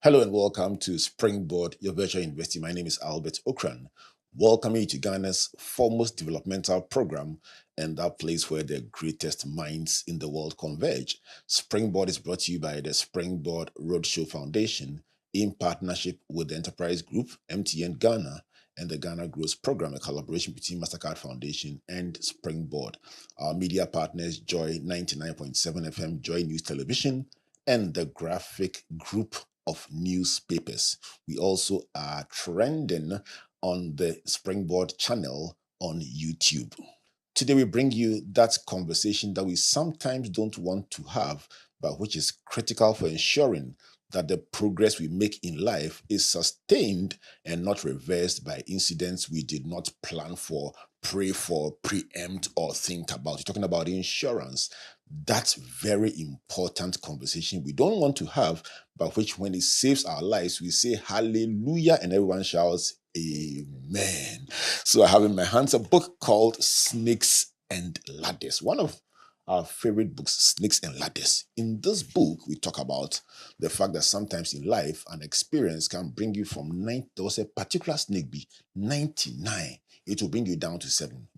Hello and welcome to Springboard, your virtual university. My name is Albert Okran. Welcoming you to Ghana's foremost developmental program and that place where the greatest minds in the world converge. Springboard is brought to you by the Springboard Roadshow Foundation in partnership with the Enterprise Group, MTN Ghana, and the Ghana Growth Program, a collaboration between Mastercard Foundation and Springboard. Our media partners, Joy 99.7 FM, Joy News Television, and the Graphic Group of newspapers. We also are trending on the Springboard channel on YouTube. Today we bring you that conversation that we sometimes don't want to have, but which is critical for ensuring that the progress we make in life is sustained and not reversed by incidents we did not plan for, pray for, preempt, or think about. You're talking about insurance. That's very important conversation we don't want to have, but which when it saves our lives, we say hallelujah and everyone shouts amen. So I have in my hands a book called Snakes and Ladders, one of our favorite books, Snakes and Ladders. In this book, we talk about the fact that sometimes in life, an experience can bring you from 9, there was a particular snake bee, 99. It will bring you down to 7.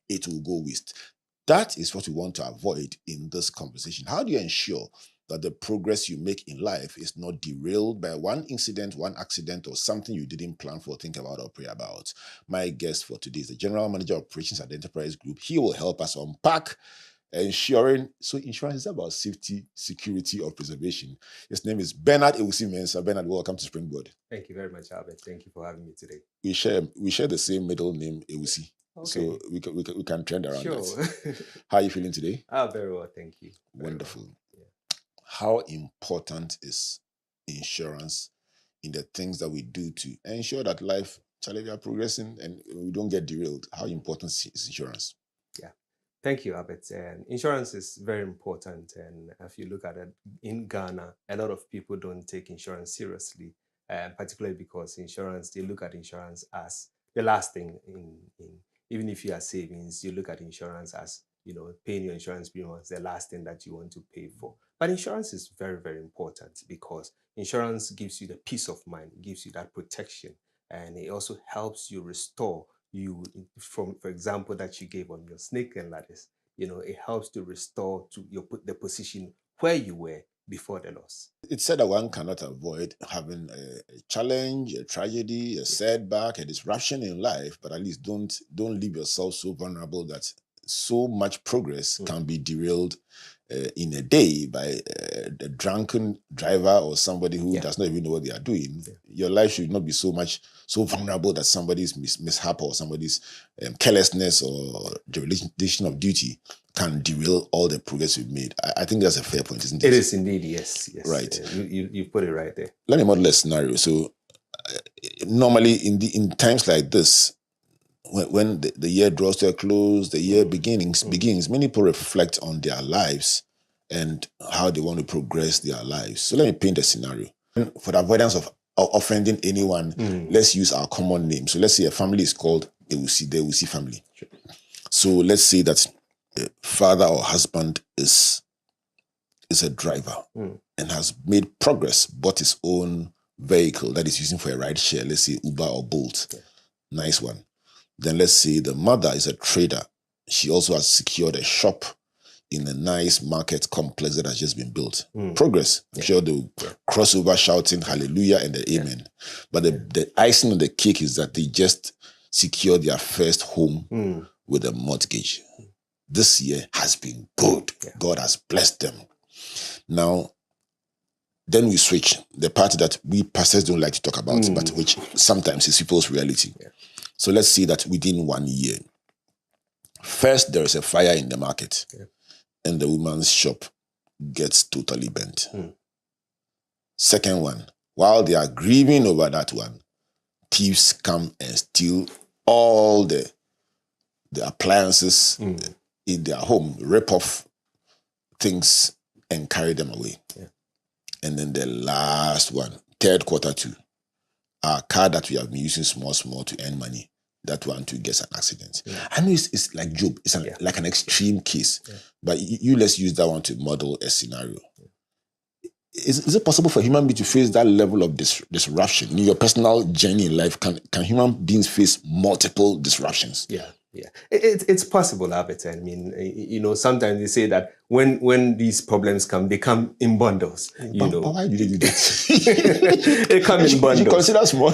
It will go waste. That is what we want to avoid in this conversation. How do you ensure that the progress you make in life is not derailed by one incident, one accident, or something you didn't plan for, think about, or pray about? My guest for today is the General Manager of Operations at the Enterprise Group. He will help us unpack ensuring. So insurance is about safety, security, or preservation. His name is Bernard Ewusie Mensah. Bernard, welcome to Springboard. Thank you very much, Albert. Thank you for having me today. We share the same middle name, Ewusie. Okay. So we can trend around that. How are you feeling today? Very well, thank you. Wonderful. Well. Yeah. How important is insurance in the things that we do to ensure that life, we are progressing and we don't get derailed? How important is insurance? Yeah. Thank you, Albert. Insurance is very important. And if you look at it in Ghana, a lot of people don't take insurance seriously, particularly because they look at insurance as the last thing even if you are savings, you look at insurance as, paying your insurance premium is the last thing that you want to pay for. But insurance is very, very important because insurance gives you the peace of mind, gives you that protection, and it also helps you restore you from, for example, that you gave on your snake and ladders. It helps to restore to the position where you were before the loss. It's said that one cannot avoid having a challenge, a tragedy, a setback, a disruption in life, but at least don't leave yourself so vulnerable that so much progress can be derailed in a day by a drunken driver or somebody who does not even know what they are doing. Yeah. Your life should not be so vulnerable that somebody's mishap or somebody's carelessness or dereliction of duty can derail all the progress we've made. I think that's a fair point, isn't it? It is indeed, yes. Right. You put it right there. Let me model a scenario. So normally in times like this, when the year draws to a close, the year begins, many people reflect on their lives and how they want to progress their lives. So let me paint a scenario. For the avoidance of offending anyone, let's use our common name. So let's say a family is called Ewusie, the Ewusie family. Sure. So let's say that the father or husband is a driver and has made progress, bought his own vehicle that is using for a ride share, let's say Uber or Bolt. Okay. Nice one. Then let's say the mother is a trader. She also has secured a shop in a nice market complex that has just been built. Progress. I'm sure they'll cross over shouting hallelujah and the amen. But the icing on the cake is that they just secured their first home with a mortgage. This year has been good. Yeah. God has blessed them. Now, then we switch the part that we pastors don't like to talk about, but which sometimes is people's reality. Yeah. So let's say that within 1 year, first there is a fire in the market and the woman's shop gets totally burnt. Second one, while they are grieving over that one, thieves come and steal all the appliances in their home, rip off things and carry them away. Yeah. And then the last one, third quarter too, our car that we have been using small to earn money, that one too gets an accident. Yeah. I know it's like Job, it's like an extreme case, but let's use that one to model a scenario. Yeah. is it possible for human being to face that level of disruption in your personal journey in life? Can human beings face multiple disruptions? Yeah. It's possible, Albert. I mean, sometimes they say that when these problems come, they come in bundles. But why do they do that? They come in bundles. You consider small.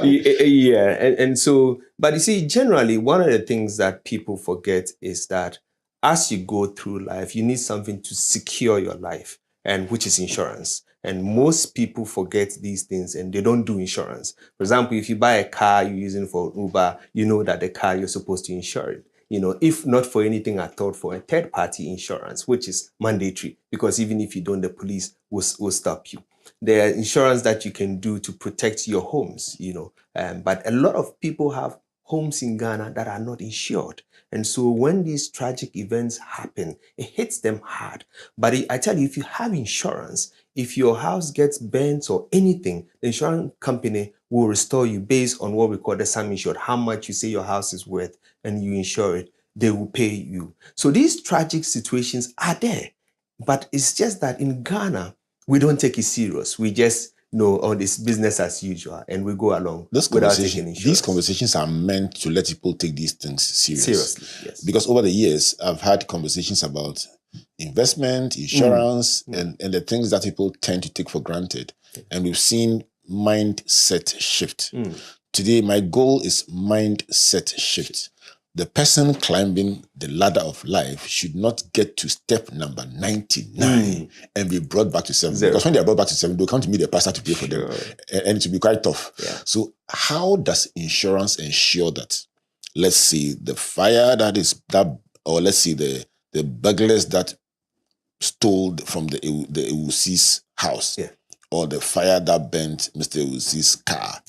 Yeah. And so, but you see, generally, one of the things that people forget is that as you go through life, you need something to secure your life, and which is insurance. And most people forget these things and they don't do insurance. For example, if you buy a car you're using for Uber, you know that the car you're supposed to insure it. If not for anything at all, for a third-party insurance, which is mandatory, because even if you don't, the police will stop you. There are insurance that you can do to protect your homes, but a lot of people have homes in Ghana that are not insured. And so when these tragic events happen, it hits them hard. But I tell you, if you have insurance, if your house gets burnt or anything, the insurance company will restore you based on what we call the sum insured, how much you say your house is worth, and you insure it, they will pay you. So these tragic situations are there. But it's just that in Ghana, we don't take it serious. We just this business as usual, and we go along without taking insurance. These conversations are meant to let people take these things seriously. Yes. Because over the years, I've had conversations about investment, insurance, and the things that people tend to take for granted. And we've seen mindset shift. Today, my goal is mindset shift. The person climbing the ladder of life should not get to step number 99 and be brought back to 7. Because when they are brought back to 7, they'll come to meet the pastor to pay for them. And it will be quite tough. Yeah. So how does insurance ensure that, let's say, the fire or let's say the burglars that stole from the Ewusie's house, or the fire that burnt Mr. Ewusie's car,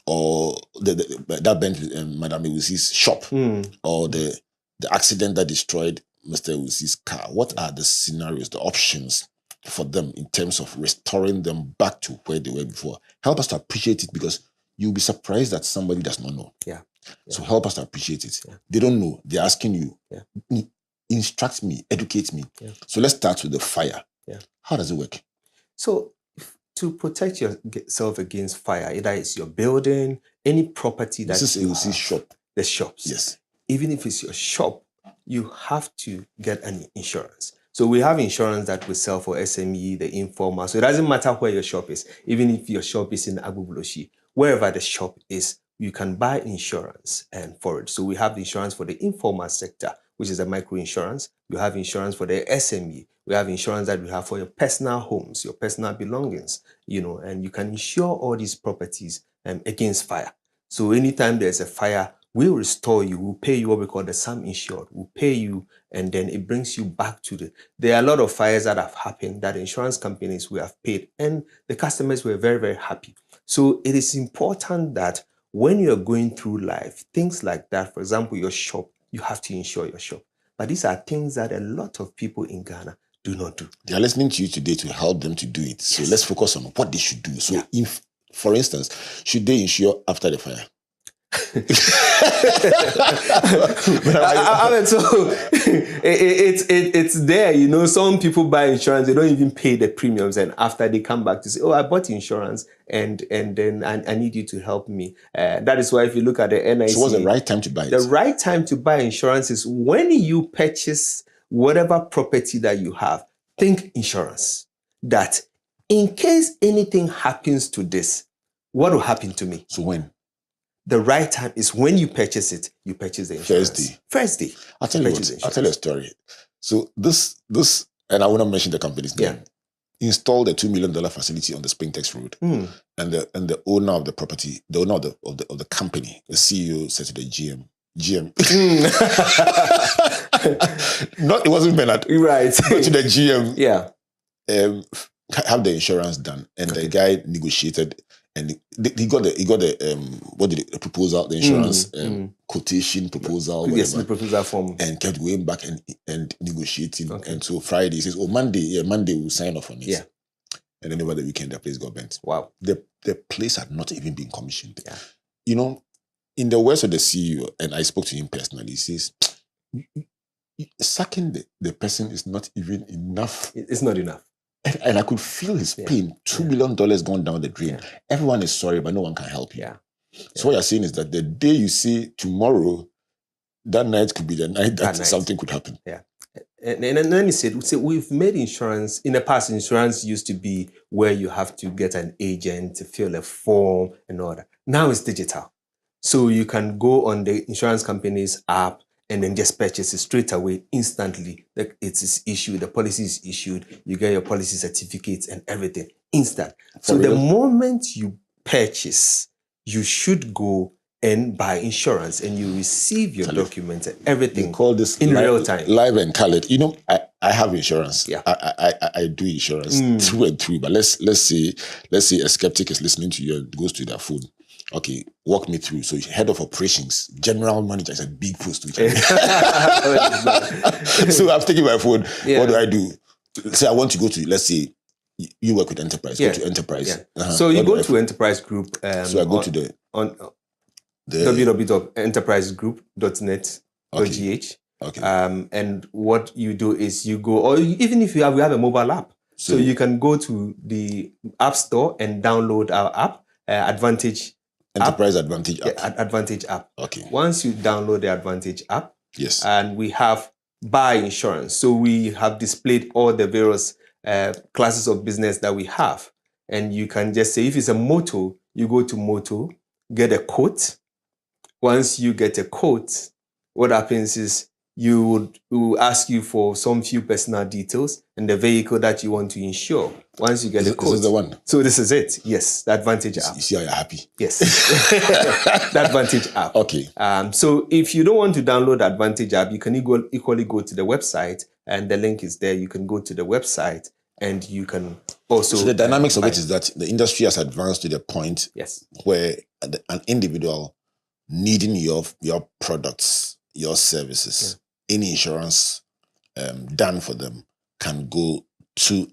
or that burnt Madame Ewusie's shop, or the accident that destroyed Mr. Ewusie's car. What are the scenarios, the options for them in terms of restoring them back to where they were before? Help us to appreciate it, because you'll be surprised that somebody does not know. So help us to appreciate it. They don't know. They're asking you. Instruct me, educate me. So let's start with the fire. How does it work? So to protect yourself against fire, either it's your building, any property that this is Ewusie's shop. The shops. Yes. Even if it's your shop, you have to get an insurance. So we have insurance that we sell for SME, the informal. So it doesn't matter where your shop is. Even if your shop is in Agbogbloshie, wherever the shop is, you can buy insurance and for it. So we have insurance for the informal sector, which is a micro insurance. We have insurance for the SME. We have insurance that we have for your personal homes, your personal belongings, and you can insure all these properties against fire. So anytime there's a fire, we'll restore you. We'll pay you what we call the sum insured. We'll pay you, and then it brings you back to there are a lot of fires that have happened that insurance companies we have paid, and the customers were very, very happy. So it is important that when you're going through life, things like that, for example, your shop, you have to insure your shop. But these are things that a lot of people in Ghana do not do. They are listening to you today to help them to do it. So let's focus on what they should do. So if, for instance, should they insure after the fire? So it's there, some people buy insurance, they don't even pay the premiums, and after they come back to say, I bought insurance and then I need you to help me. That is why if you look at the NIC, so what's the right time to buy it? The right time to buy insurance is when you purchase whatever property that you have. Think insurance, that in case anything happens to this, what will happen to me? So when? The right time is when you purchase it. You purchase the insurance. First day. I'll tell you a story. So this, and I will not mention the company's name, installed a $2 million facility on the Springtex Road, and the owner of the property, the owner of the company, the CEO said to the GM. It wasn't Bernard, right? But to the GM, have the insurance done, and the guy negotiated. And he got the proposal, the insurance quotation proposal, yes, the proposal form, and kept going back and negotiating. And so Friday he says, Monday we'll sign off on it. Yeah. And then over the weekend the place got burnt. Wow. The place had not even been commissioned. Yeah. In the words of the CEO, and I spoke to him personally, he says, sacking the person is not even enough. It's not enough. And I could feel his pain. $2 million gone down the drain. Everyone is sorry, but no one can help you. So what you're saying is that the day you see tomorrow, that night could be the night that something could happen. And then he said, we've made insurance. In the past, insurance used to be where you have to get an agent to fill a form and all that. Now it's digital. So you can go on the insurance company's app and then just purchase it straight away, instantly. It is issued, the policy is issued, you get your policy certificates and everything, instant. So the moment you purchase, you should go and buy insurance and you receive your documents and everything. We call this in real time. Live and colored. You know, I have insurance. I do insurance through and through. But let's say a skeptic is listening to you and goes to their phone. Okay, walk me through. So head of operations, general manager is a big post. So I'm taking my phone. What do? Say I want to go to, let's say, you work with enterprise. Go to enterprise. So you go to enterprise group. So I go to the www.enterprisegroup.net.gh. And what you do is you go, or even if we have a mobile app, so you can go to the App Store and download our app, Advantage. Advantage app. Advantage app. Okay. Once you download the Advantage app, yes, and we have buy insurance. So we have displayed all the various classes of business that we have, and you can just say if it's a motor, you go to motor, get a quote. Once you get a quote, what happens is we will ask you for some few personal details and the vehicle that you want to insure. Once you get the quote. This is the one. So this is it. Yes, the Advantage app. You see how you're happy. Yes. The Advantage app. Okay. So if you don't want to download the Advantage app, you can equally go to the website, and the link is there. You can go to the website and you can also... So the dynamics of it is that the industry has advanced to the point where an individual needing your products, your services, any insurance done for them, can go to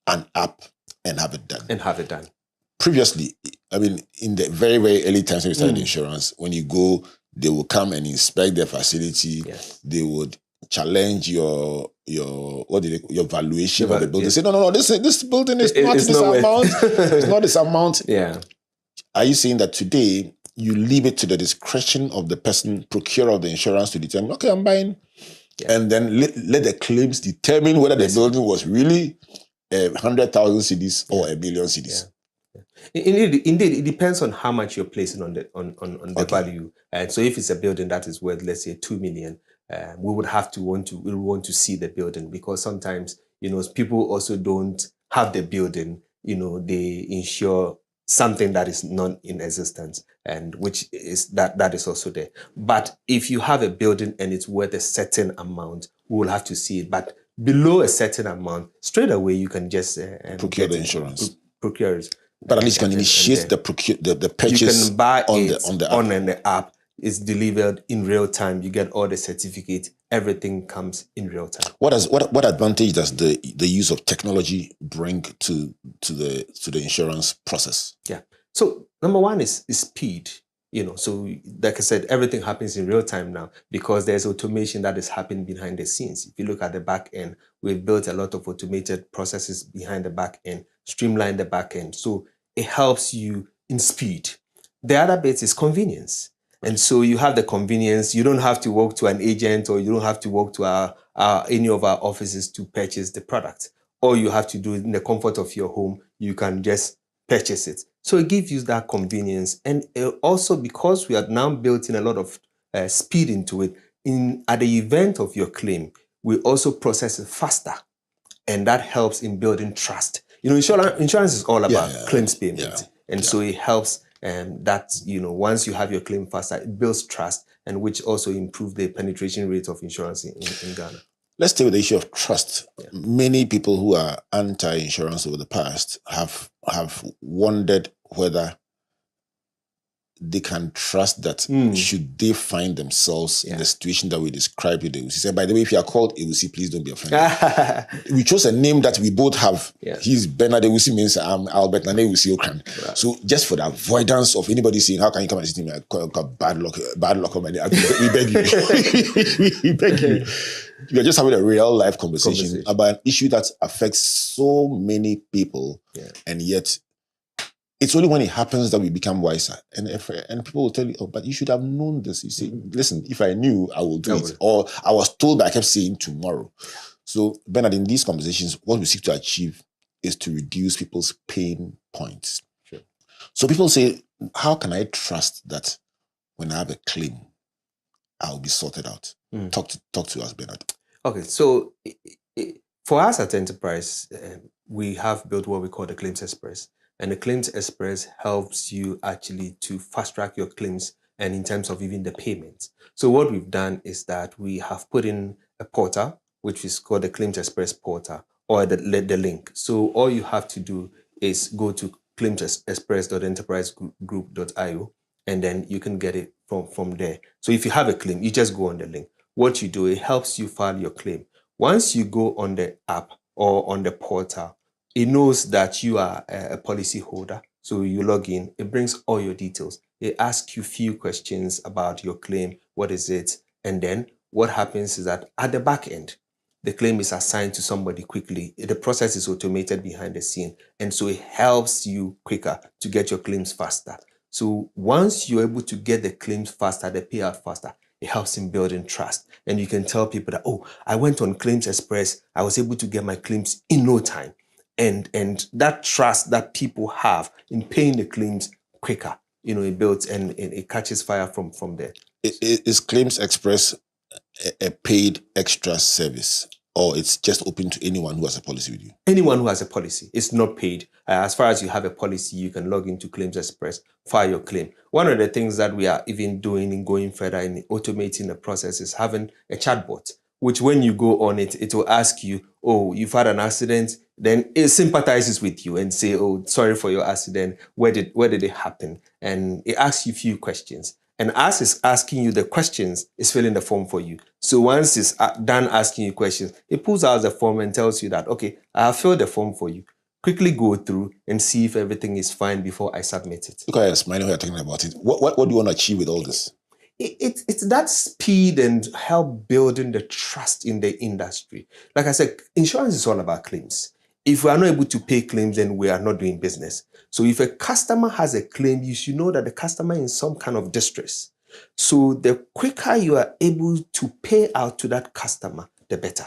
an app and have it done. Previously, I mean, in the very, very early times when we started insurance, when you go, they will come and inspect their facility. They would challenge your valuation of the building. Say, no, this building is not this amount. It's not this amount. Are you saying that today you leave it to the discretion of the person, procurer of the insurance, to determine, okay, I'm buying, and then let the claims determine whether the building was really 100,000 cedis or a million cedis? Indeed, it depends on how much you're placing on the value. And so if it's a building that is worth, let's say, 2 million, we would want to see the building, because sometimes, people also don't have the building, they insure something that is non in existence, and which is that is also there. But if you have a building and it's worth a certain amount, we will have to see it. But below a certain amount, straight away you can just procure the insurance. Procure it. But at least you can initiate the purchase. You can buy on the app. It's delivered in real time. You get all the certificates. Everything comes in real time. What advantage does the use of technology bring to the insurance process? So number one is speed. So like I said, everything happens in real time now because there's automation that is happening behind the scenes. If you look at the back end, we've built a lot of automated processes behind the back end, streamline the back end. So it helps you in speed. The other bit is convenience. And so you have the convenience. You don't have to walk to an agent, or you don't have to walk to any of our offices to purchase the product. All you have to do in the comfort of your home, you can just purchase it. So it gives you that convenience. And also, because we have now built in a lot of speed into it, at the event of your claim, we also process it faster. And that helps in building trust. Insurance is all about claims payment. So it helps that, once you have your claim faster, it builds trust, and which also improves the penetration rate of insurance in Ghana. Let's stay with the issue of trust. Many people who are anti-insurance over the past have wondered whether they can trust that should they find themselves in the situation that we described with Ewusie. He said, by the way, if you are called Ewusie, please don't be offended. We chose a name that we both have. He's Bernard Ewusie, means I'm Albert Nane Ewusie Okran. So just for the avoidance of anybody saying, how can you come and sit in me? I got bad luck on my name. We beg you. We beg you. We are just having a real life conversation about an issue that affects so many people, and yet it's only when it happens that we become wiser. And people will tell you, oh, but you should have known this. You say, listen, if I knew, I will do it. Or I was told, but I kept saying tomorrow. So, Bernard, in these conversations, what we seek to achieve is to reduce people's pain points. Sure. So people say, how can I trust that when I have a claim, I'll be sorted out? Talk to us, Bernard. Okay, so for us at Enterprise, we have built what we call the Claims Express. And the Claims Express helps you actually to fast track your claims and in terms of even the payments. So what we've done is that we have put in a portal, which is called the Claims Express portal, or the link. So all you have to do is go to claimsexpress.enterprisegroup.io, and then you can get it from there. So if you have a claim, you just go on the link. What you do, it helps you file your claim. Once you go on the app or on the portal, it knows that you are a policy holder. So you log in, it brings all your details. It asks you a few questions about your claim. What is it? And then what happens is that at the back end, the claim is assigned to somebody quickly. The process is automated behind the scene. And so it helps you quicker to get your claims faster. So once you're able to get the claims faster, the payout faster, it helps in building trust. And you can tell people that, oh, I went on Claims Express. I was able to get my claims in no time. And that trust that people have in paying the claims quicker, it builds and it catches fire from there. Is Claims Express a paid extra service, or it's just open to anyone who has a policy with you? Anyone who has a policy. It's not paid. As far as you have a policy, you can log into Claims Express, file your claim. One of the things that we are even doing in going further in automating the process is having a chatbot, which when you go on it, it will ask you, oh, you've had an accident. Then it sympathizes with you and say, oh, sorry for your accident. Where did it happen? And it asks you a few questions. And as it's asking you the questions, it's filling the form for you. So once it's done asking you questions, it pulls out the form and tells you that, okay, I have filled the form for you. Quickly go through and see if everything is fine before I submit it. Look at us, I know you're talking about it. What do you want to achieve with all this? It's that speed and help building the trust in the industry. Like I said, insurance is all about claims. If we are not able to pay claims, then we are not doing business. So if a customer has a claim, you should know that the customer is in some kind of distress. So the quicker you are able to pay out to that customer, the better.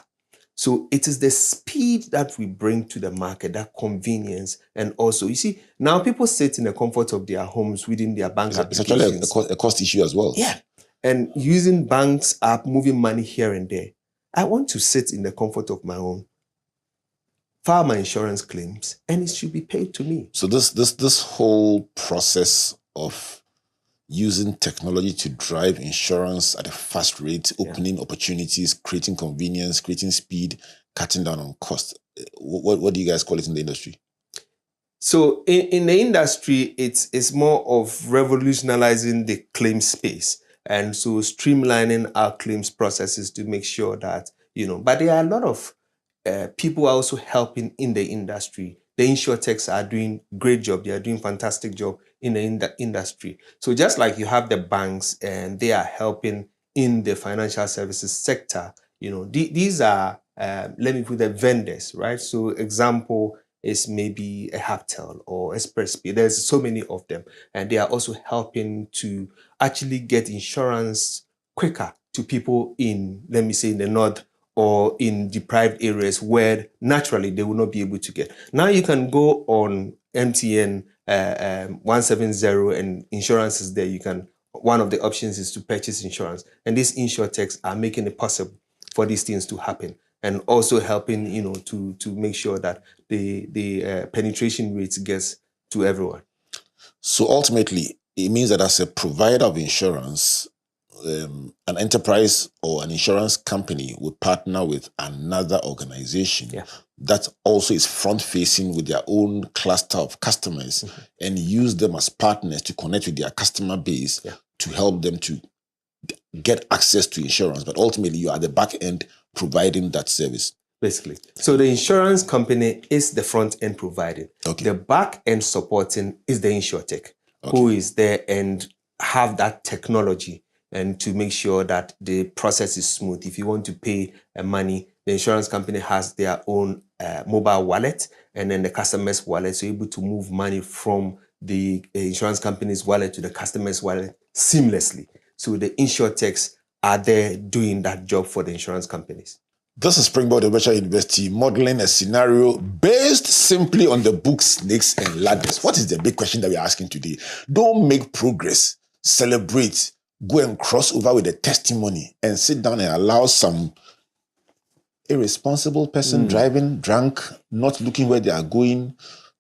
So it is the speed that we bring to the market, that convenience. And also, you see, now people sit in the comfort of their homes within their bank applications. It's actually a cost issue as well. Yeah. And using banks app, moving money here and there. I want to sit in the comfort of my home, file my insurance claims, and it should be paid to me. So this whole process of using technology to drive insurance at a fast rate, opening opportunities, creating convenience, creating speed, cutting down on cost. What do you guys call it in the industry? So in the industry, it's more of revolutionizing the claim space. And so streamlining our claims processes to make sure that, but there are a lot of people are also helping in the industry. The insurtechs are doing great job. They are doing fantastic job in the industry. So just like you have the banks and they are helping in the financial services sector, these are, let me put the vendors, right? So example is maybe a Haptel or ExpressPay. There's so many of them. And they are also helping to actually get insurance quicker to people in, let me say, in the north or in deprived areas where naturally they will not be able to get. Now you can go on MTN 170 and insurance is there. One of the options is to purchase insurance. And these insurtechs are making it possible for these things to happen and also helping, to make sure that the penetration rates gets to everyone. So ultimately, it means that as a provider of insurance, an enterprise or an insurance company would partner with another organization that also is front-facing with their own cluster of customers and use them as partners to connect with their customer base to help them to get access to insurance. But ultimately, you are at the back end providing that service. Basically. So the insurance company is the front end providing. Okay. The back end supporting is the insurtech who is there and have that technology and to make sure that the process is smooth. If you want to pay money, the insurance company has their own mobile wallet, and then the customer's wallet, so you're able to move money from the insurance company's wallet to the customer's wallet seamlessly. So the insurtechs are there doing that job for the insurance companies. This is Springboard Virtual University modeling a scenario based simply on the book Snakes and Ladders. What is the big question that we're asking today? Don't make progress, celebrate, go and cross over with a testimony and sit down and allow some irresponsible person driving drunk, not looking where they are going,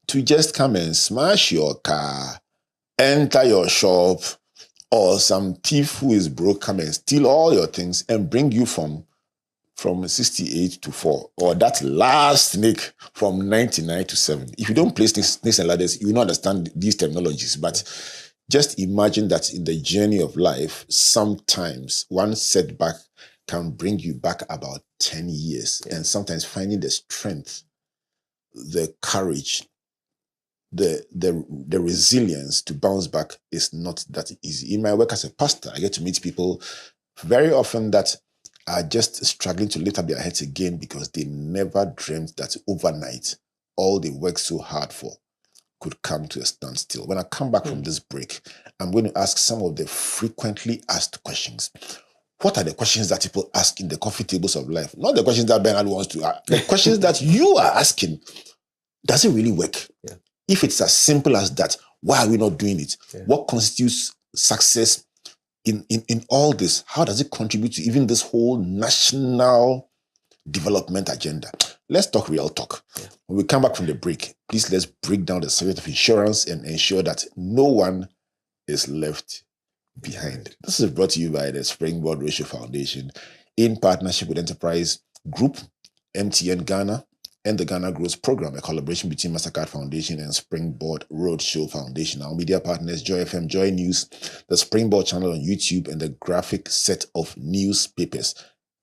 to just come and smash your car, enter your shop, or some thief who is broke come and steal all your things and bring you from 68 to 4, or that last snake from 99 to 7. If you don't play snakes and ladders, you will not understand these terminologies. But just imagine that in the journey of life, sometimes one setback can bring you back about 10 years. And sometimes finding the strength, the courage, the resilience to bounce back is not that easy. In my work as a pastor, I get to meet people very often that are just struggling to lift up their heads again because they never dreamt that overnight all they worked so hard for could come to a standstill. When I come back from this break, I'm going to ask some of the frequently asked questions. What are the questions that people ask in the coffee tables of life? Not the questions that Bernard wants to ask. The questions that you are asking. Does it really work? Yeah. If it's as simple as that, why are we not doing it? Yeah. What constitutes success in all this? How does it contribute to even this whole national development agenda? Let's talk real talk. Yeah. When we come back from the break, please let's break down the subject of insurance and ensure that no one is left behind. This is brought to you by the Springboard Ratio Foundation in partnership with Enterprise Group, MTN Ghana, and the Ghana Growth Program, a collaboration between Mastercard Foundation and Springboard Roadshow Foundation. Our media partners, Joy FM, Joy News, the Springboard channel on YouTube, and the graphic set of newspapers.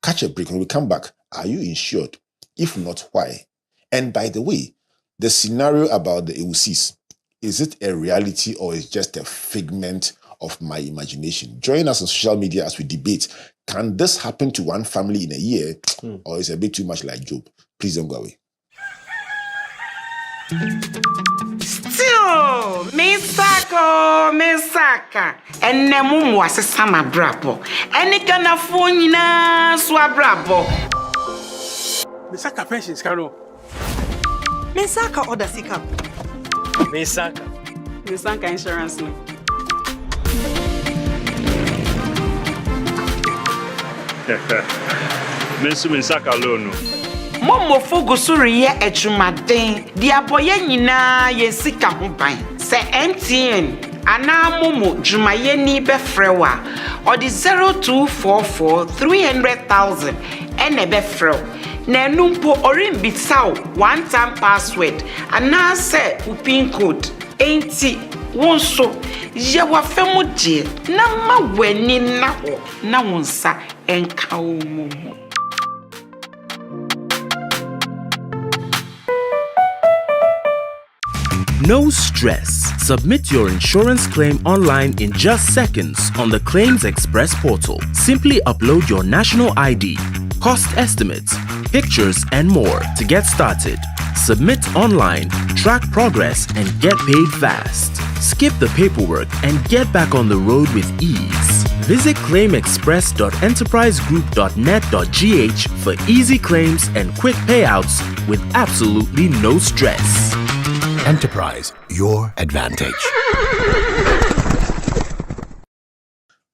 Catch a break. When we come back, are you insured? If not, why? And by the way, the scenario about the Ewusies, is it a reality or is just a figment of my imagination? Join us on social media as we debate. Can this happen to one family in a year, or is it a bit too much like Job? Please don't go away. Still, Mensah, and Nemum was a summer brabo, and it can afford swab. Mensah pensions, Carol. Mensah order sika. Mensah Insurance. Mensah alone. Momo Fogusuri ye echumaden, diaboye nyina ye sika ho ban. Se MTN ana momo jumaye ni befrewa or the 0244 300,000 ene befrew. Na numpo orin bitsaw one time password ana se upin code enti wonso ye wa femu die na ma weni na ho na wonsa enka omo. No stress. Submit your insurance claim online in just seconds on the Claims Express portal. Simply upload your national ID, cost estimates, pictures, and more to get started. Submit online, track progress, and get paid fast. Skip the paperwork and get back on the road with ease. Visit claimexpress.enterprisegroup.net.gh for easy claims and quick payouts with absolutely no stress. Enterprise, your advantage.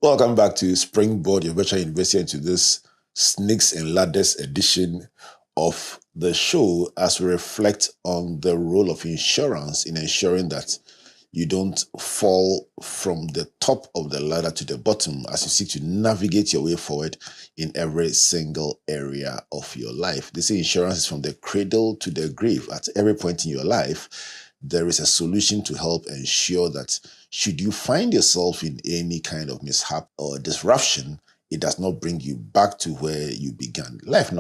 Welcome back to Springboard, your virtual university, and to this Snakes and Ladders edition of the show as we reflect on the role of insurance in ensuring that you don't fall from the top of the ladder to the bottom as you seek to navigate your way forward in every single area of your life. They say insurance is from the cradle to the grave. At every point in your life, there is a solution to help ensure that should you find yourself in any kind of mishap or disruption, it does not bring you back to where you began. Life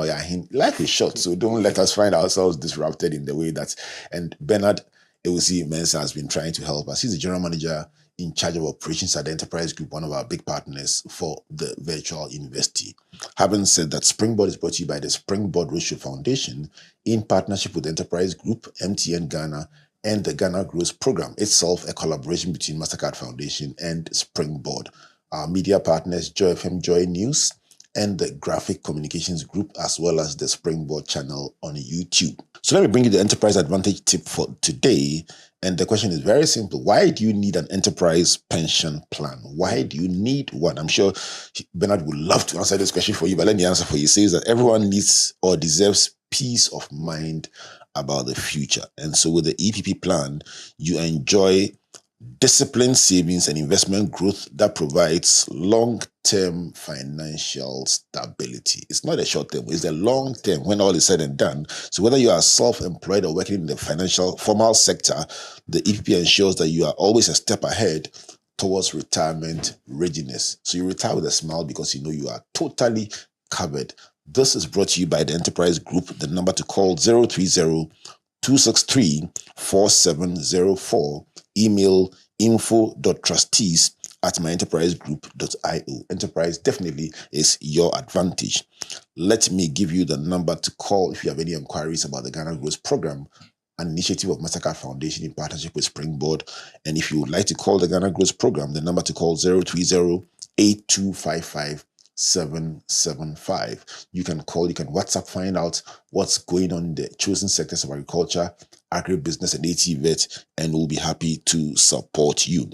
is short, so don't let us find ourselves disrupted in the way that. And Bernard Ewusie Mensah has been trying to help us. He's the general manager in charge of operations at the Enterprise Group, one of our big partners for the virtual university. Having said that, Springboard is brought to you by the Springboard Roadshow Foundation in partnership with Enterprise Group, MTN Ghana, and the Ghana Growth Program, itself a collaboration between Mastercard Foundation and Springboard. Our media partners, Joy FM, Joy News, and the Graphic Communications Group, as well as the Springboard channel on YouTube. So let me bring you the Enterprise Advantage tip for today. And the question is very simple. Why do you need an enterprise pension plan? Why do you need one? I'm sure Bernard would love to answer this question for you, but let me answer for you. He says that everyone needs or deserves peace of mind about the future. And so with the EPP plan, you enjoy disciplined savings and investment growth that provides long-term financial stability. It's not a short-term, it's a long-term when all is said and done. So whether you are self-employed or working in the financial formal sector, the EPP ensures that you are always a step ahead towards retirement readiness. So you retire with a smile because you know you are totally covered. This is brought to you by the Enterprise Group. The number to call 030-263-4704. Email info.trustees@myenterprisegroup.io. Enterprise definitely is your advantage. Let me give you the number to call if you have any inquiries about the Ghana Growth Program, an initiative of Mastercard Foundation in partnership with Springboard. And if you would like to call the Ghana Growth Program, the number to call 030-8255-775. You can call, you can WhatsApp, find out what's going on in the chosen sectors of agriculture, agribusiness, and ATVET, and we'll be happy to support you.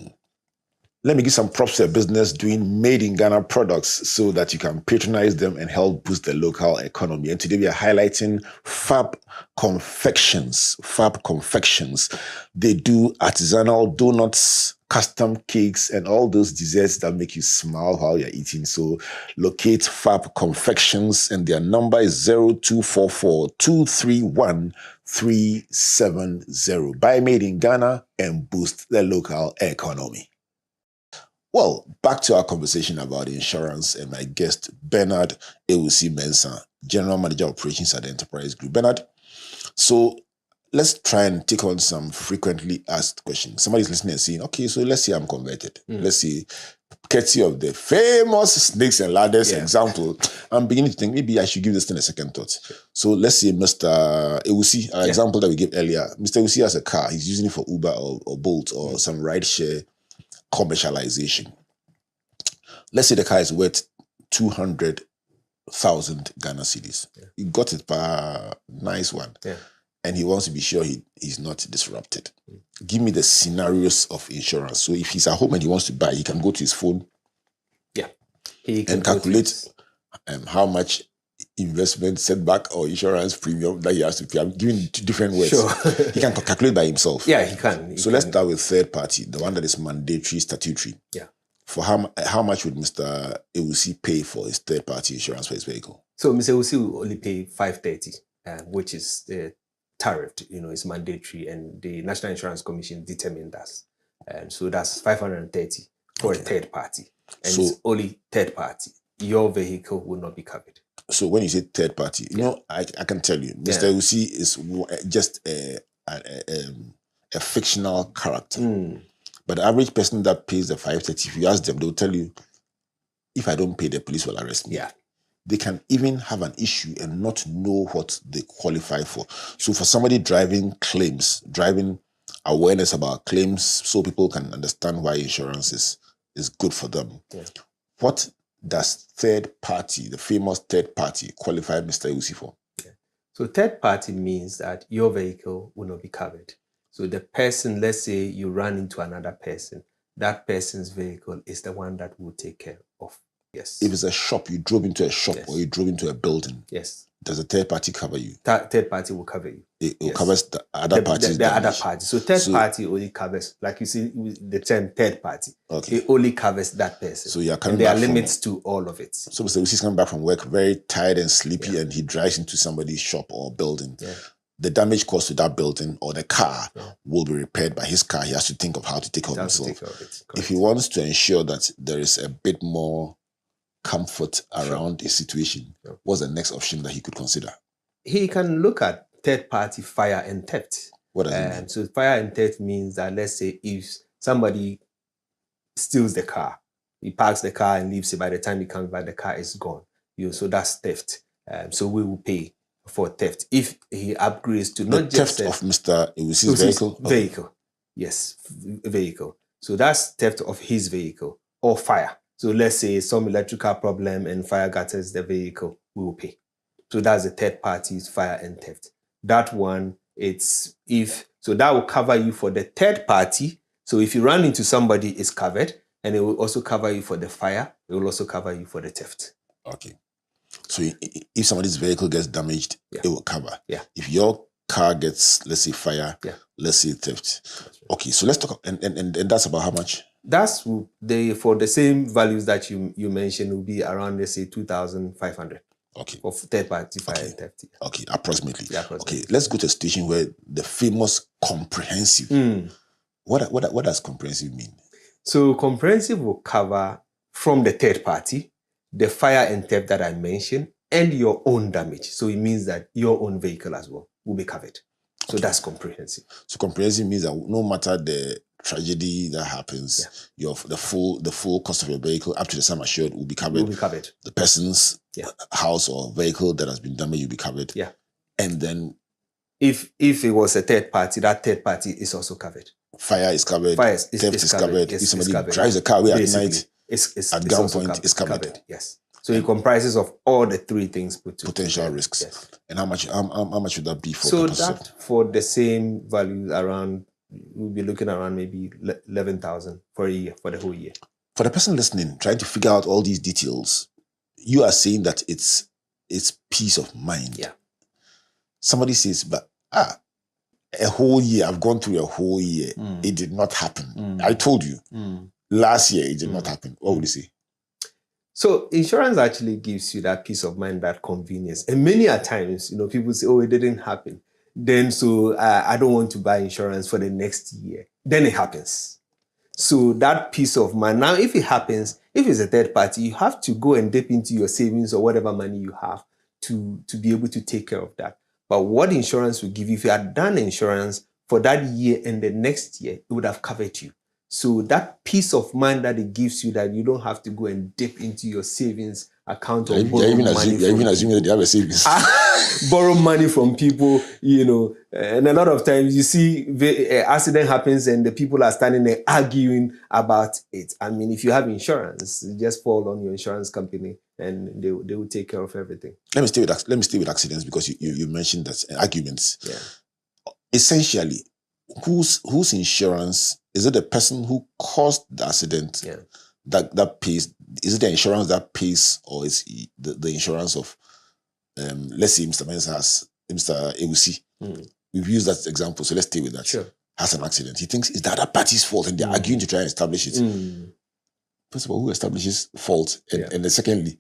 Let me give some props to a business doing made in Ghana products so that you can patronize them and help boost the local economy. And today we are highlighting Fab Confections. Fab Confections. They do artisanal donuts, custom cakes, and all those desserts that make you smile while you're eating. So locate Fab Confections, and their number is 0244-231-370. Buy made in Ghana and boost the local economy. Well, back to our conversation about insurance and my guest, Bernard Ewusie Mensah, General Manager Operations at the Enterprise Group. Bernard, so let's try and take on some frequently asked questions. Somebody's listening and saying, okay, so let's say I'm converted. Let's say, courtesy of the famous snakes and ladders example, I'm beginning to think maybe I should give this thing a second thought. So let's say Mr. Ewusie, our example that we gave earlier, Mr. Ewusie has a car, he's using it for Uber or Bolt or some rideshare commercialization. Let's say the car is worth 200,000 Ghana cedis. He got it by a nice one. And he wants to be sure he's not disrupted. Give me the scenarios of insurance. So if he's at home and he wants to buy, he can go to his phone he can and calculate how much investment setback or insurance premium that he has to pay. I'm giving two different words. He can calculate by himself. He can. So let's start with third party, the one that is mandatory statutory. For how much would Mr. Ewusie pay for his third party insurance for his vehicle? So Mr. Ewusie will only pay 530, which is the tariff. It's mandatory, and the National Insurance Commission determined that. So that's 530 for a third party, and so, it's only third party. Your vehicle will not be covered. So when you say third party, I can tell you, Mr. Ewusie is just a fictional character. But the average person that pays the 530, if you ask them, they'll tell you, if I don't pay, the police will arrest me. They can even have an issue and not know what they qualify for. So for somebody driving awareness about claims so people can understand why insurance is good for them. What does third party, the famous third party, qualify Mr. Ewusie for? So third party means that your vehicle will not be covered. So the person, let's say you run into another person, that person's vehicle is the one that will take care of. If it's a shop, you drove into a shop or you drove into a building. Does the third party cover you? Third party will cover you. It covers the other parties. The other party. So third party only covers, like you see the term third party. It only covers that person. So you're coming and there are limits to all of it. So Mr. Ewusie's coming back from work very tired and sleepy, and he drives into somebody's shop or building. The damage caused to that building or the car will be repaired by his car. He has to think of how to take care of himself. If he wants to ensure that there is a bit more comfort around a situation, what's the next option that he could consider? He can look at third-party fire and theft. What does it mean? So fire and theft means that, let's say, if somebody steals the car. He parks the car and leaves it. By the time he comes back, the car is gone. So that's theft. So we will pay for theft if he upgrades to not just theft of Mr. Ewusie's vehicle. Vehicle, yes, vehicle. So that's theft of his vehicle or fire. So let's say some electrical problem and fire gutters the vehicle, we will pay. So that's the third party's fire and theft. That one, so that will cover you for the third party. So if you run into somebody, it's covered, and it will also cover you for the fire. It will also cover you for the theft. Okay. So if somebody's vehicle gets damaged, it will cover. Yeah. If your car gets, let's say, fire, yeah, let's say theft. Right. Okay, so let's talk, and that's about how much? That's for the same values that you mentioned will be around, let's say, 2,500. Okay. For third party fire and theft. Yeah. Okay, approximately. Yeah, approximately. Okay, let's go to a situation where the famous comprehensive. What does comprehensive mean? So comprehensive will cover from the third party, the fire and theft that I mentioned, and your own damage. So it means that your own vehicle as well will be covered. So that's comprehensive. So comprehensive means that no matter the tragedy that happens, the full cost of your vehicle up to the sum assured will be covered. Will be covered. The person's house or vehicle that has been damaged will be covered. Yeah. And then if it was a third party, that third party is also covered. Fire is covered. Theft is covered. If somebody drives a car away at night, at gunpoint, it's covered. Yes. So it comprises of all the three things put together. Potential risks. Yes. And how much would that be for? So that for the same value around, we'll be looking around maybe 11,000 for a year, for the whole year. For the person listening, trying to figure out all these details, you are saying that it's peace of mind. Yeah. Somebody says, but a whole year, I've gone through a whole year. It did not happen. I told you. Last year, it did not happen. What would you say? So insurance actually gives you that peace of mind, that convenience. And many a times, people say, oh, it didn't happen. Then so I don't want to buy insurance for the next year. Then it happens. So that peace of mind. Now, if it happens, if it's a third party, you have to go and dip into your savings or whatever money you have to be able to take care of that. But what insurance will give you, if you had done insurance for that year and the next year, it would have covered you. So that peace of mind that it gives you, that you don't have to go and dip into your savings account or borrow money. You're even assuming that they have a savings. Borrow money from people, and a lot of times you see an accident happens and the people are standing there arguing about it. I mean, if you have insurance, you just fall on your insurance company and they will take care of everything. Let me stay with accidents, because you mentioned that arguments. Yeah. Essentially, whose insurance is it? The person who caused the accident that pays? Is it the insurance that pays, or is the insurance of let's say Mr. Mensah, Mr. Ewusie? We've used that example, so let's stay with that. Sure. Has an accident. He thinks it's the other party's fault, and they're arguing to try and establish it. First of all, who establishes fault? And then secondly,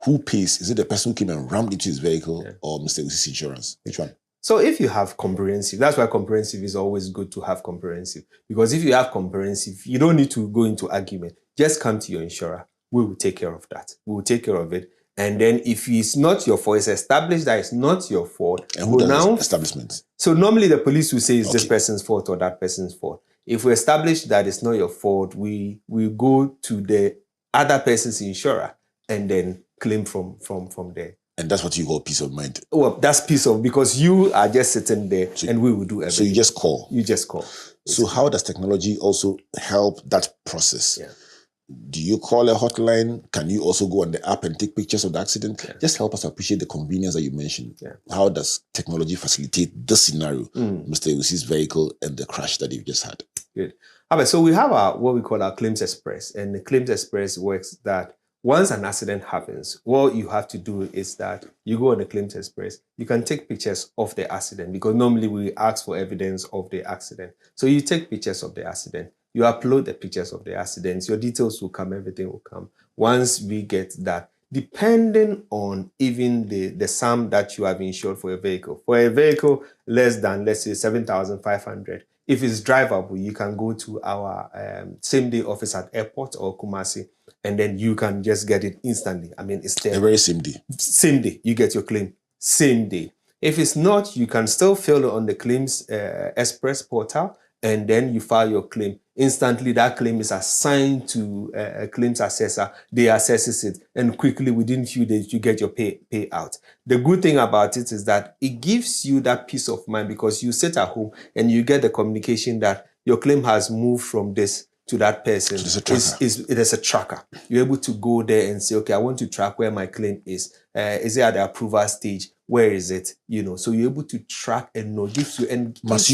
who pays? Is it the person who came and rammed into his vehicle, or Mr. Ewusie's insurance? Which one? So if you have comprehensive, that's why comprehensive is always good to have comprehensive. Because if you have comprehensive, you don't need to go into argument. Just come to your insurer. We will take care of that. We will take care of it. And then if it's not your fault, it's established that it's not your fault. And who does establishment? So normally the police will say it's this person's fault or that person's fault. If we establish that it's not your fault, we go to the other person's insurer and then claim from there. And that's what you call peace of mind. Well, that's peace of, because you are just sitting there and we will do everything. So you just call. You just call. So how does technology also help that process? Yeah. Do you call a hotline? Can you also go on the app and take pictures of the accident? Yeah. Just help us appreciate the convenience that you mentioned. Yeah. How does technology facilitate this scenario, Mr. Ewusie's vehicle and the crash that you've just had? Good. So we have what we call our Claims Express, and the Claims Express works that once an accident happens, what you have to do is that you go on the Claims Express, you can take pictures of the accident, because normally we ask for evidence of the accident. So you take pictures of the accident, you upload the pictures of the accidents, your details will come, everything will come. Once we get that, depending on even the sum that you have insured for a vehicle. For a vehicle less than, let's say, 7,500, if it's drivable, you can go to our same-day office at airport or Kumasi, and then you can just get it instantly. I mean, it's there. The very same day. Same day, you get your claim. Same day. If it's not, you can still fill it on the Claims Express portal, and then you file your claim, instantly that claim is assigned to a claims assessor. They assesses it, and quickly within few days you get your payout. The good thing about it is that it gives you that peace of mind, because you sit at home and you get the communication that your claim has moved from this to that person. So it is a tracker. You're able to go there and say, okay, I want to track where my claim is. Is it at the approval stage? Where is it? So you're able to track and know. Must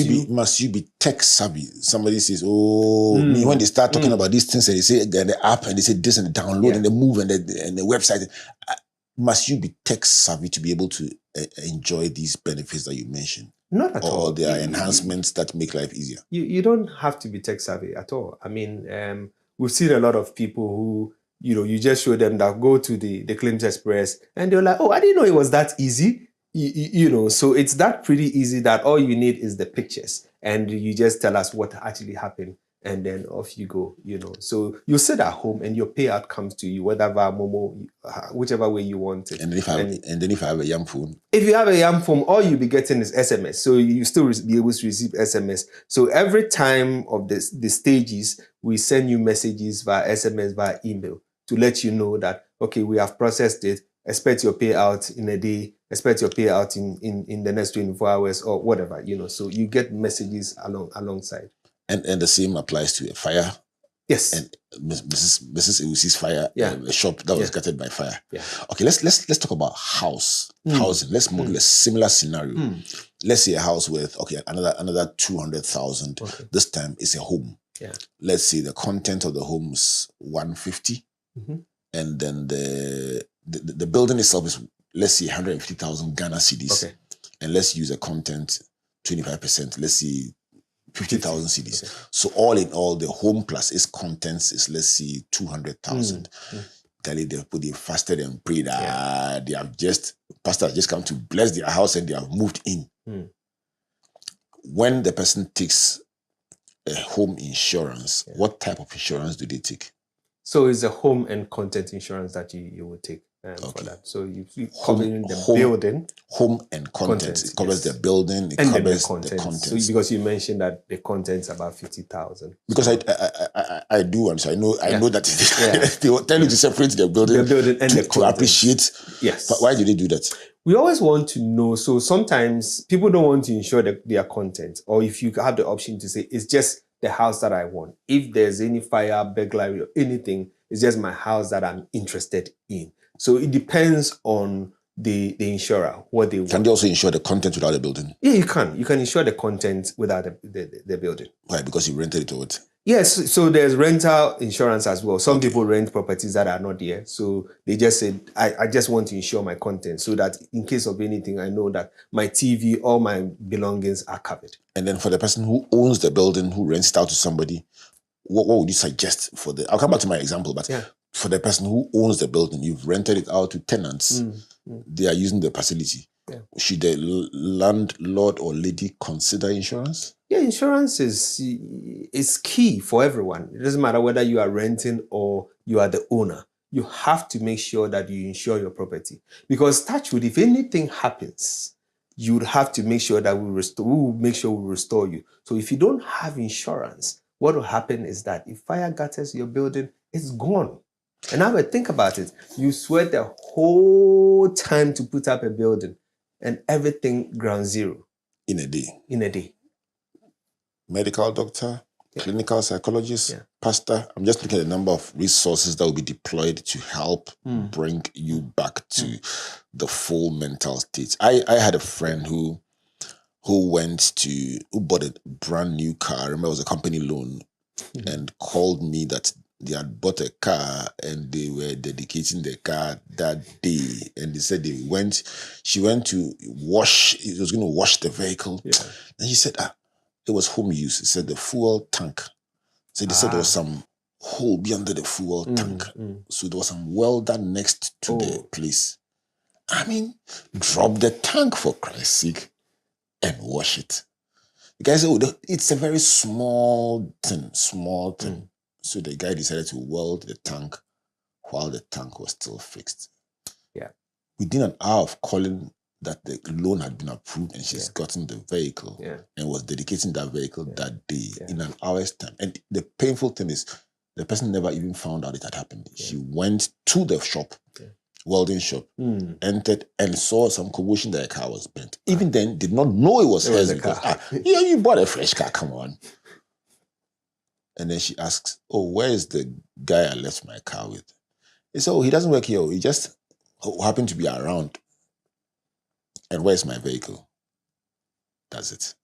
you be tech savvy? Somebody says, me, when they start talking about these things and they say the app and they say this and the download and the move and the website, must you be tech savvy to be able to enjoy these benefits that you mentioned? Not at all. Or there are enhancements that make life easier? You don't have to be tech savvy at all. I mean, we've seen a lot of people who, you just show them that go to the Claims Express and they're like, oh, I didn't know it was that easy. So it's that pretty easy that all you need is the pictures and you just tell us what actually happened and then off you go, So you sit at home and your payout comes to you, whether via Momo, whichever way you want it. And then if I have a YAM phone? If you have a YAM phone, all you'll be getting is SMS. So you still be able to receive SMS. So every time of the stages, we send you messages via SMS, via email to let you know that, okay, we have processed it. Expect your payout in a day, expect your payout in the next 24 hours or whatever, So you get messages alongside. And the same applies to a fire. Yes. And Mrs. Ewusie's fire, a shop that was gutted by fire. Yeah. Okay, let's talk about housing. Let's model a similar scenario. Let's say a house with another 200,000. Okay. This time it's a home. Yeah. Let's say the content of the home is 150, and then the building itself is, let's say, 150,000 Ghana cedis. Okay. And let's use a content 25%. Let's see, 50,000 cedis. Okay. So all in all, the home plus its contents is, let's see, 200,000. They fasted and prayed. They have pastor just come to bless their house and they have moved in. When the person takes a home insurance, what type of insurance do they take? So it's a home and content insurance that you would take for that. So you covering the building. Home and content. It covers the building, it covers the contents. So because you mentioned that the content's about 50,000. Because I do, and so I know that they will tell you to separate the building and the to appreciate. Yes. But why do they do that? We always want to know. So sometimes people don't want to insure their content, or if you have the option to say, it's just the house that I want. If there's any fire, burglary, or anything, it's just my house that I'm interested in. So it depends on the insurer, what they want. Can they also insure the content without the building? Yeah, you can. You can insure the content without the building. Why? Because you rented it to it? Yes, so there's rental insurance as well. Some people rent properties that are not there. So they just said, I just want to insure my content so that in case of anything, I know that my TV, all my belongings are covered. And then for the person who owns the building, who rents it out to somebody, what would you suggest for I'll come back to my example, but for the person who owns the building, you've rented it out to tenants, they are using the facility. Yeah. Should the landlord or lady consider insurance? Yeah, insurance is key for everyone. It doesn't matter whether you are renting or you are the owner. You have to make sure that you insure your property. Because touch wood, if anything happens, you would have to make sure that we will make sure we restore you. So if you don't have insurance, what will happen is that if fire gutters your building, it's gone. And now think about it. You sweat the whole time to put up a building and everything ground zero. In a day. In a day. Medical doctor, clinical psychologist, pastor. I'm just looking at the number of resources that will be deployed to help bring you back to the full mental state. I had a friend who bought a brand new car. I remember it was a company loan and called me that they had bought a car and they were dedicating the car that day. And they said she went to he was going to wash the vehicle. Yeah. And he said, it was home use. He said the fuel tank. So they said there was some hole under the fuel tank. So there was some welder next to the place. I mean, drop the tank for Christ's sake and wash it. The guy said, it's a very small thing. So the guy decided to weld the tank while the tank was still fixed. Yeah. Within an hour of calling that the loan had been approved and she's gotten the vehicle and was dedicating that vehicle that day in an hour's time. And the painful thing is the person never even found out it had happened. She went to the shop, welding shop, entered and saw some commotion that a car was burnt. Even then, did not know it was hers because, you bought a fresh car, come on. And then she asks, oh, where is the guy I left my car with? He said, oh, he doesn't work here. He just happened to be around. And where's my vehicle? That's it.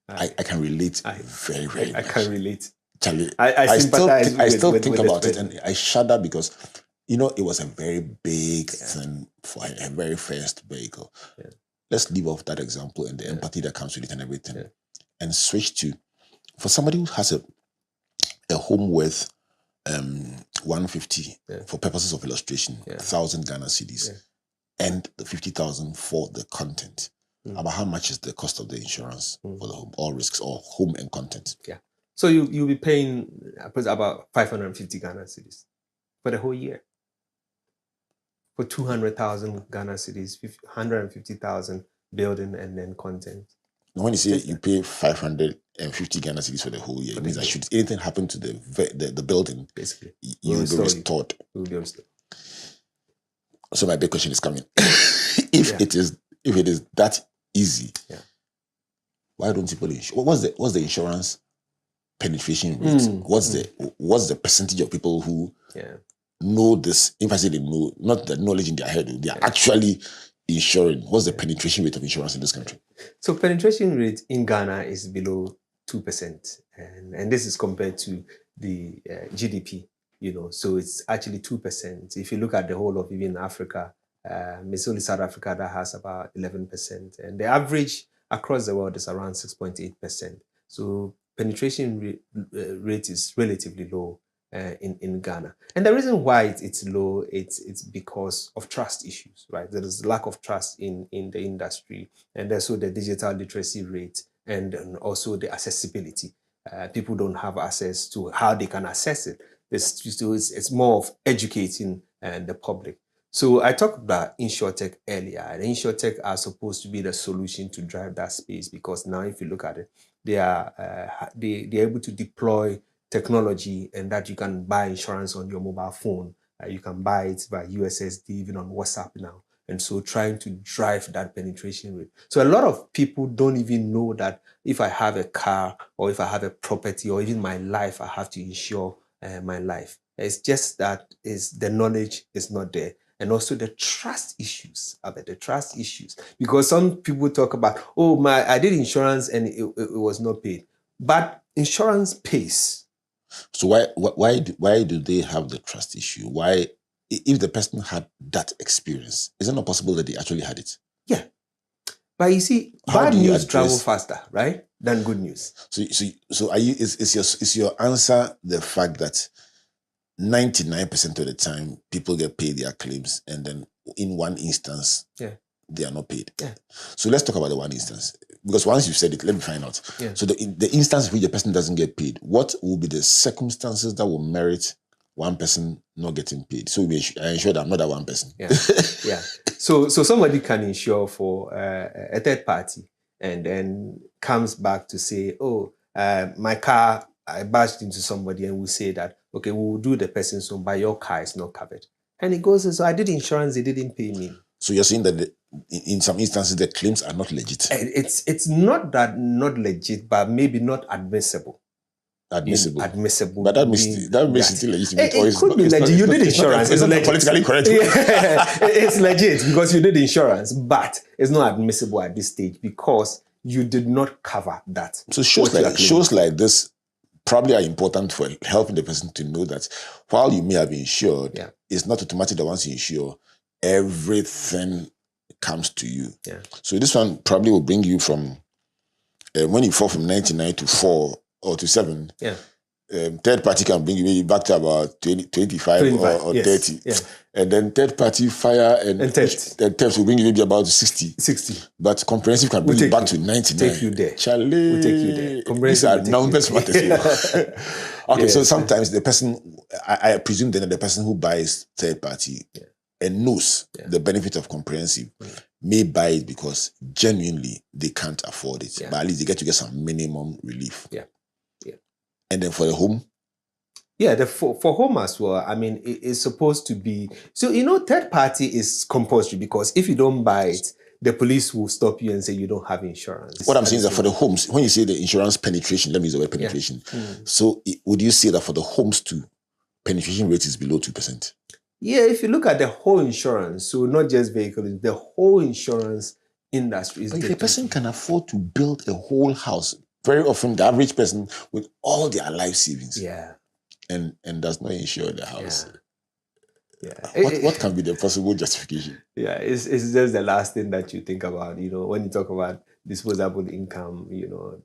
I can relate very, very much. I can relate. Charlie, I still think about it and I shudder because, it was a very big thing for her very first vehicle. Let's leave off that example and the empathy that comes with it and everything and switch to, for somebody who has a home worth 150 for purposes of illustration, 1,000 Ghana cedis. And the 50,000 for the content. About how much is the cost of the insurance for the home, all risks, or home and content? So you'll be paying about 550 Ghana cedis for the whole year. For 200,000 Ghana cedis, 150,000 building and then content. Now when you say you pay 550 Ghana cedis for the whole year, it means that should anything happen to the building, basically, you'll be restored. You'll be restored. So my big question is coming. If it is that easy, why don't people insure? What's the insurance penetration rate? What's the percentage of people who know this? If I say they know, not the knowledge in their head, they are actually insuring. What's the penetration rate of insurance in this country? So penetration rate in Ghana is below 2%, and this is compared to the GDP. So it's actually 2%. If you look at the whole of even Africa, it's only South Africa that has about 11%. And the average across the world is around 6.8%. So penetration rate is relatively low in Ghana. And the reason why it's low, it's because of trust issues, right? There is lack of trust in the industry. And also the digital literacy rate and also the accessibility. People don't have access to how they can access it. It's more of educating the public. So I talked about InsurTech earlier. And InsurTech are supposed to be the solution to drive that space because now if you look at it, they're able to deploy technology and that you can buy insurance on your mobile phone. You can buy it by USSD, even on WhatsApp now. And so trying to drive that penetration rate. So a lot of people don't even know that if I have a car or if I have a property or even my life, I have to insure my life. It's just that the knowledge is not there. And also the trust issues, because some people talk about, I did insurance and it was not paid. But insurance pays. So why do they have the trust issue? Why, if the person had that experience, is it not possible that they actually had it? Yeah. But you see, bad news travel faster, right, than good news. So is your answer the fact that 99% of the time people get paid their claims and then in one instance they are not paid? So let's talk about the one instance, because once you've said it, let me find out. So the instance in which the person doesn't get paid, what will be the circumstances that will merit one person not getting paid? So I ensure that I'm not that one person. So somebody can insure for a third party and then comes back to say, my car, I bashed into somebody, and we say that, okay, we will do the person's home, but your car is not covered. And it goes, so I did insurance, they didn't pay me. So you're saying that in some instances, the claims are not legit? It's not that not legit, but maybe not admissible. Admissible. But that makes it illegitimate. It could be legit. You did insurance. It's not politically correct. It's legit because you did insurance, but it's not admissible at this stage because you did not cover that. So shows like this probably are important for helping the person to know that while you may have insured, it's not automatic that once you insure, everything comes to you. So this one probably will bring you from when you fall from 99 to 4 or to 7. Third party can bring you maybe back to about 25 or 30. And then third party fire and theft will bring you maybe about 60. But comprehensive can bring you back to 99. Take you there. Charlie. We'll take you there. These are numbers matters. Okay, so sometimes the person, I presume then the person who buys third party and knows the benefit of comprehensive may buy it because genuinely they can't afford it. But at least they get to get some minimum relief. Yeah. And then for the home? Yeah, for home as well, I mean, it's supposed to be... So, third party is compulsory because if you don't buy it, the police will stop you and say you don't have insurance. What I'm saying is that for the homes, when you say the insurance penetration, let me use the word penetration. So would you say that for the homes too, penetration rate is below 2%? Yeah, if you look at the whole insurance, so not just vehicles, the whole insurance industry is... But if a person can afford to build a whole house, very often the average person with all their life savings, and does not insure the house, what can be the possible justification? Yeah, it's just the last thing that you think about. When you talk about disposable income,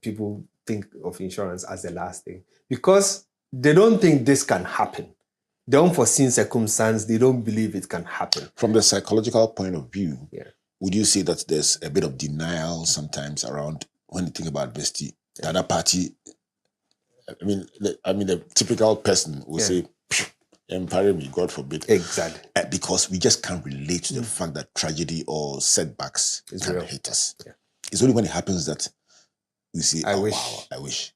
people think of insurance as the last thing because they don't think this can happen. The unforeseen circumstance, they don't believe it can happen. From the psychological point of view, would you say that there's a bit of denial sometimes around when you think about bestie? The other party, I mean, the typical person will say, "Empire me, God forbid." Exactly. Because we just can't relate to the fact that tragedy or setbacks can hit us. Yeah. It's only when it happens that we say, wow, I wish.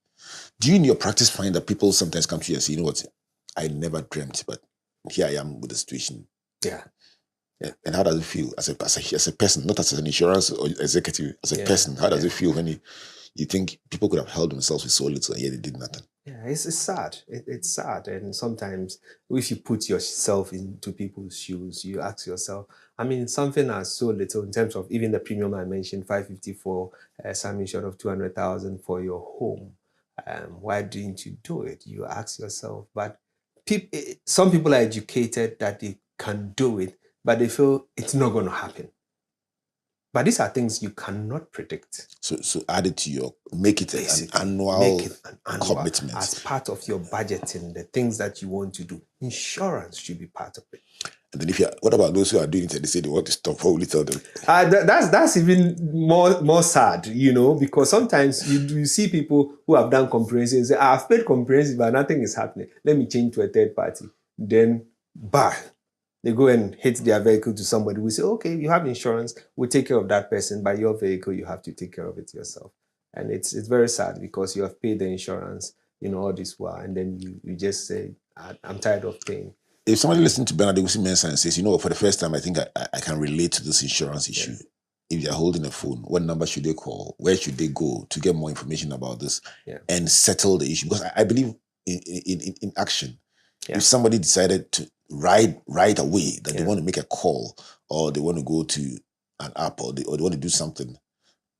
Do you in your practice find that people sometimes come to you and say, you know what, I never dreamt, but here I am with the situation. Yeah. And how does it feel as a person, not as an insurance or executive, as a person? How does it feel when you think people could have held themselves with so little and yet they did nothing? Yeah, it's sad. It's sad. And sometimes if you put yourself into people's shoes, you ask yourself, I mean, something as so little in terms of even the premium I mentioned, 554, some insured of 200,000 for your home. Why didn't you do it? You ask yourself. But some people are educated that they can do it, but they feel it's not going to happen. But these are things you cannot predict. So add it to make it an annual commitment. As part of your budgeting, the things that you want to do. Insurance should be part of it. And then what about those who are doing it and they say they want to stop? What will you tell them? That's even more sad, because sometimes you see people who have done comprehensive and say, I've paid comprehensive, but nothing is happening. Let me change to a third party. Then, they go and hit their vehicle to somebody. We say, okay, you have insurance. We'll take care of that person. But your vehicle, you have to take care of it yourself. And it's very sad because you have paid the insurance, all this while. And then you just say, I'm tired of paying. If somebody listens to Bernard Ewusie Mensah and says, for the first time, I think I can relate to this insurance issue. If they're holding a phone, what number should they call? Where should they go to get more information about this and settle the issue? Because I believe in action. If somebody decided to right away that they want to make a call or they want to go to an app or they want to do something,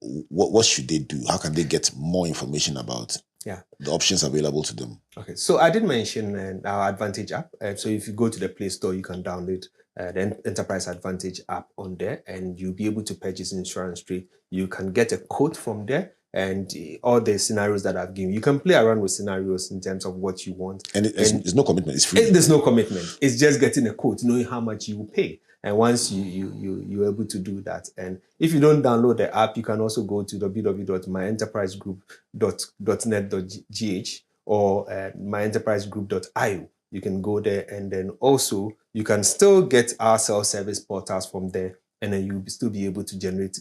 what should they do? How can they get more information about the options available to them? Okay, so I did mention our Advantage app. So if you go to the Play Store, you can download the Enterprise Advantage app on there and you'll be able to purchase insurance straight. You can get a quote from there. And all the scenarios that I've given, you can play around with scenarios in terms of what you want. And there's no commitment, it's free. There's no commitment. It's just getting a quote, knowing how much you will pay. And once you're able to do that. And if you don't download the app, you can also go to www.myenterprisegroup.net.gh or myenterprisegroup.io. You can go there and then also you can still get our self-service portals from there. And then you'll still be able to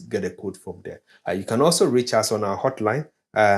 get a quote from there. You can also reach us on our hotline,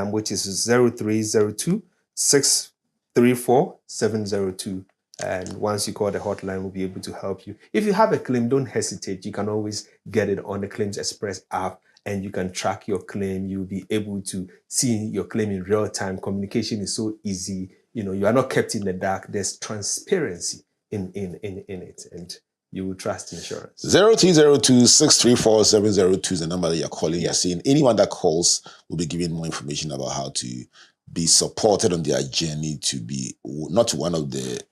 which is 0302 634 702. And once you call the hotline, we'll be able to help you. If you have a claim, don't hesitate. You can always get it on the Claims Express app and you can track your claim. You'll be able to see your claim in real time. Communication is so easy. You are not kept in the dark. There's transparency in it. And you will trust insurance. 0302 634 702 is the number that you're calling. You're saying anyone that calls will be given more information about how to be supported on their journey to be not one of the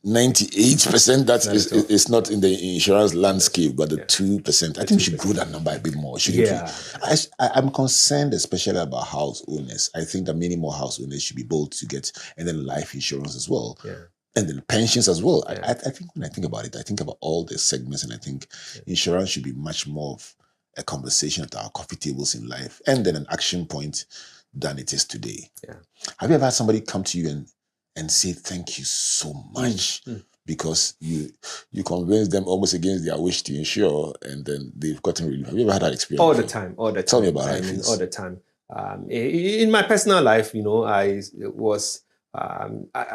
98% that is not in the insurance landscape, but the 2%. I think we should grow that number a bit more, shouldn't we? I'm concerned especially about house owners. I think that many more house owners should be able to get, and then life insurance as well. And then pensions as well. I think when I think about it, I think about all the segments and I think insurance should be much more of a conversation at our coffee tables in life and then an action point than it is today. Have you ever had somebody come to you and say, thank you so much because you convince them almost against their wish to insure, and then they've gotten relief. Have you ever had that experience? All the time. Tell me about it. All the time. In my personal life, I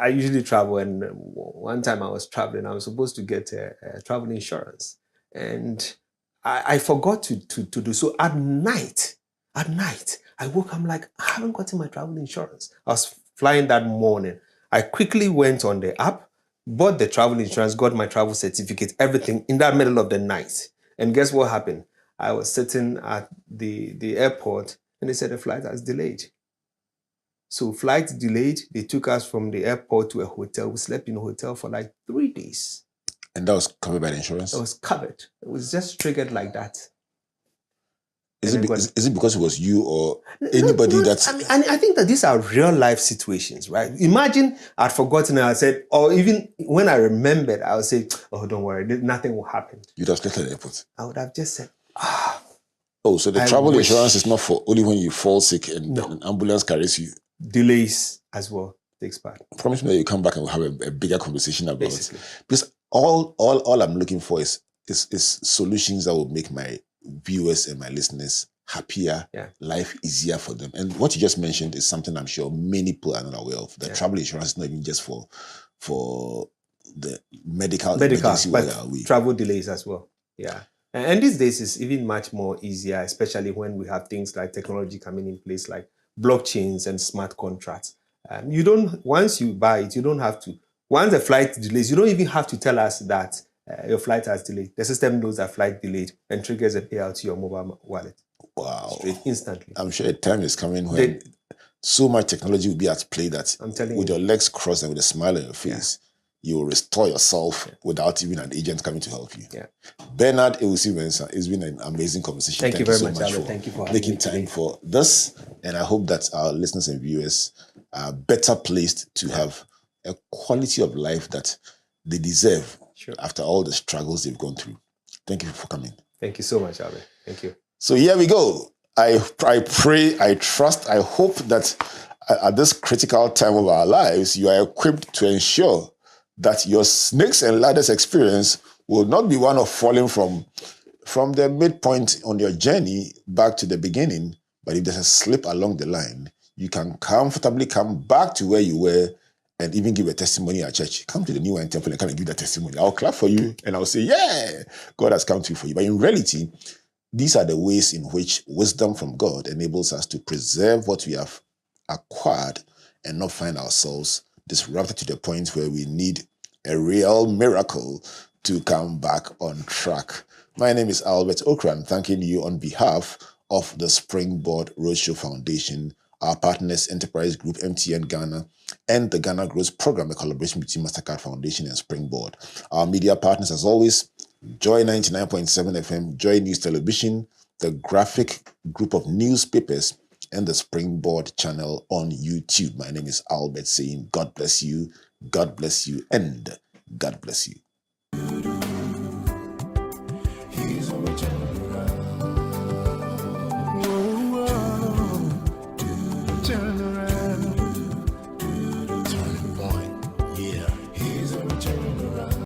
usually travel, and one time I was traveling, I was supposed to get a travel insurance, and I forgot to do so. At night, I woke up, I'm like, I haven't gotten my travel insurance. I was flying that morning. I quickly went on the app, bought the travel insurance, got my travel certificate, everything in that middle of the night. And guess what happened? I was sitting at the airport, and they said the flight has delayed. So flight delayed. They took us from the airport to a hotel. We slept in a hotel for like 3 days. And that was covered by the insurance? It was covered. It was just triggered like that. Is it because it was you or anybody that's... I think that these are real life situations, right? Imagine I'd forgotten and I said, or even when I remembered, I would say, oh, don't worry, nothing will happen. You'd have slept at the airport? I would have just said, Oh, so the travel insurance is not for only when you fall sick and an ambulance carries you? Delays as well takes part. Promise me that you come back and we'll have a bigger conversation about Basically. it. Because all I'm looking for is solutions that will make my viewers and my listeners happier, life easier for them. And what you just mentioned is something I'm sure many people are not aware of. The travel insurance is not even just for the medical emergency, but travel delays as well. Yeah. And these days is even much more easier, especially when we have things like technology coming in place, like blockchains and smart contracts. Once you buy it, you don't have to. Once the flight delays, you don't even have to tell us that your flight has delayed. The system knows that flight delayed and triggers a payout to your mobile wallet. Wow. Straight, instantly. I'm sure a time is coming when so much technology will be at play that with your legs crossed and with a smile on your face, you will restore yourself without even an agent coming to help you. Yeah. Bernard Ewusie Mensah, it's been an amazing conversation. Thank you very much, Albert. Thank you for making time for this. And I hope that our listeners and viewers are better placed to have a quality of life that they deserve after all the struggles they've gone through. Thank you for coming. Thank you so much, Albert. Thank you. So here we go. I pray, I trust, I hope that at this critical time of our lives, you are equipped to ensure that your snakes and ladders experience will not be one of falling from the midpoint on your journey back to the beginning, but if there's a slip along the line, you can comfortably come back to where you were and even give a testimony at church. Come to the New Wine Temple and come and give that testimony. I'll clap for you and I'll say, yeah, God has come through for you. But in reality, these are the ways in which wisdom from God enables us to preserve what we have acquired and not find ourselves disrupted to the point where we need a real miracle to come back on track. My name is Albert Okran, thanking you on behalf of the Springboard Roadshow Foundation, our partners Enterprise Group, MTN Ghana, and the Ghana Growth Program, a collaboration between Mastercard Foundation and Springboard. Our media partners, as always, Joy 99.7 FM, Joy News Television, the Graphic Group of Newspapers, and the Springboard channel on YouTube. My name is Albert, saying God bless you, and God bless you.